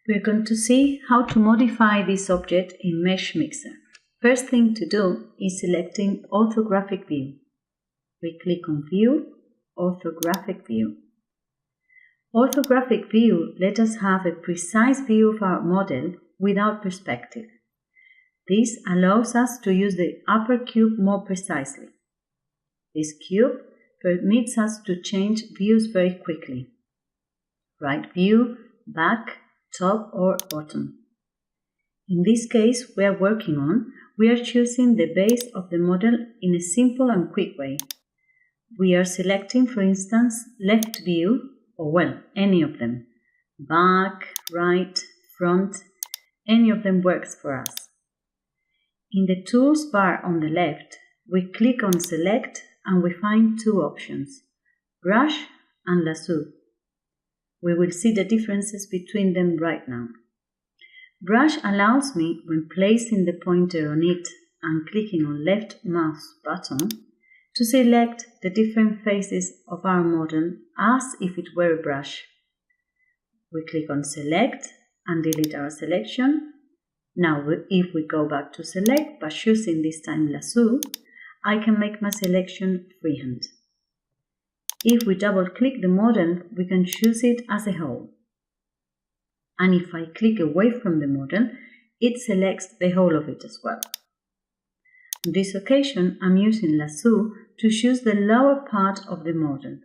We're going to see how to modify this object in meshmixer. First thing to do is selecting orthographic view. We click on View, Orthographic View. Orthographic view lets us have a precise view of our model without perspective. This allows us to use the upper cube more precisely. This cube permits us to change views very quickly. Right view, back, top or bottom. In this case we are choosing the base of the model in a simple and quick way. We are selecting, for instance, left view, any of them. Back, right, front, any of them works for us. In the tools bar on the left, we click on select and we find two options, brush and lasso. We will see the differences between them right now. Brush allows me, when placing the pointer on it and clicking on left mouse button, to select the different faces of our model as if it were a brush. We click on select and delete our selection. Now if we go back to select by choosing this time lasso, I can make my selection freehand. If we double click the model, we can choose it as a whole. And if I click away from the model, it selects the whole of it as well. On this occasion, I'm using lasso to choose the lower part of the model.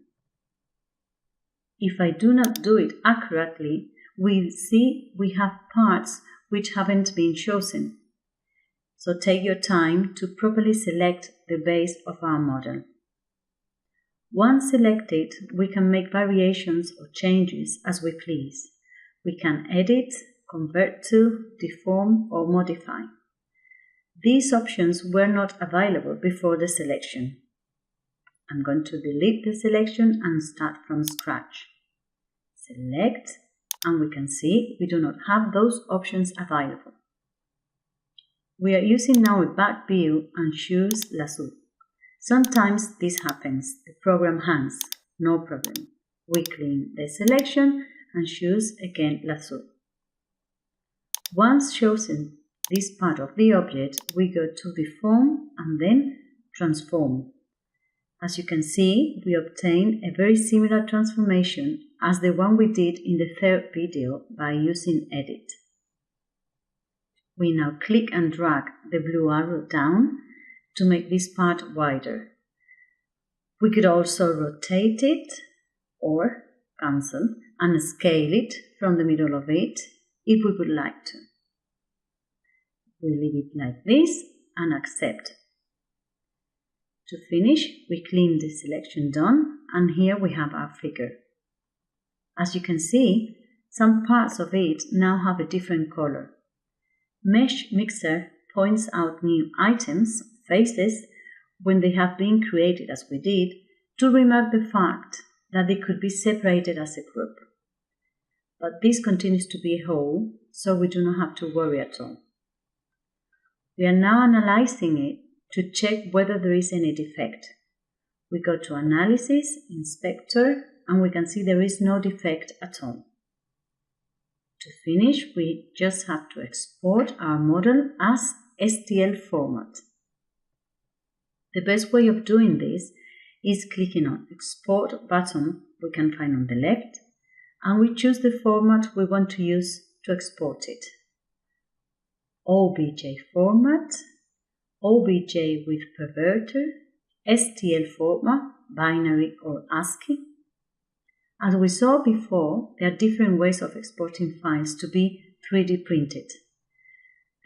If I do not do it accurately, we'll see we have parts which haven't been chosen. So take your time to properly select the base of our model. Once selected, we can make variations or changes as we please. We can edit, convert to, deform or modify. These options were not available before the selection. I'm going to delete the selection and start from scratch. Select, and we can see we do not have those options available. We are using now a back view and choose lasso. Sometimes this happens, the program hangs, no problem. We clean the selection and choose again lasso. Once chosen this part of the object, we go to deform and then transform. As you can see, we obtain a very similar transformation as the one we did in the third video by using edit. We now click and drag the blue arrow down to make this part wider. We could also rotate it or cancel and scale it from the middle of it if we would like to. We leave it like this and accept. To finish, we clean the selection done and here we have our figure. As you can see, some parts of it now have a different color. meshmixer points out new items, faces, when they have been created as we did, to remark the fact that they could be separated as a group. But this continues to be a whole, so we do not have to worry at all. We are now analyzing it to check whether there is any defect. We go to Analysis, Inspector, and we can see there is no defect at all. To finish, we just have to export our model as STL format. The best way of doing this is clicking on Export button we can find on the left, and we choose the format we want to use to export it. OBJ format, OBJ with perverter, STL format, binary or ASCII. As we saw before, there are different ways of exporting files to be 3D printed.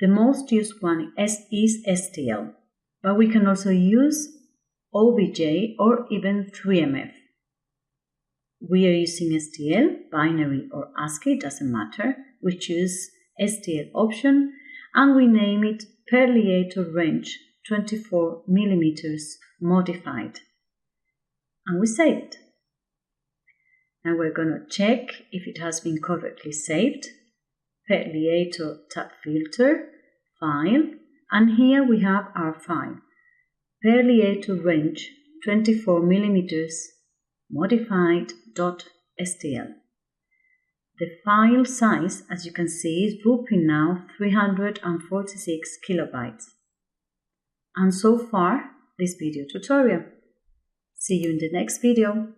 The most used one is STL, but we can also use OBJ or even 3MF. We are using STL, binary or ASCII, doesn't matter. We choose STL option and we name it Perliator Range 24 mm modified. And we save it. Now we're going to check if it has been correctly saved. Perliator tab filter, file, and here we have our file. Perliator Range 24 mm modified.stl. The file size, as you can see, is whooping now 346 kilobytes. And so far, this video tutorial. See you in the next video.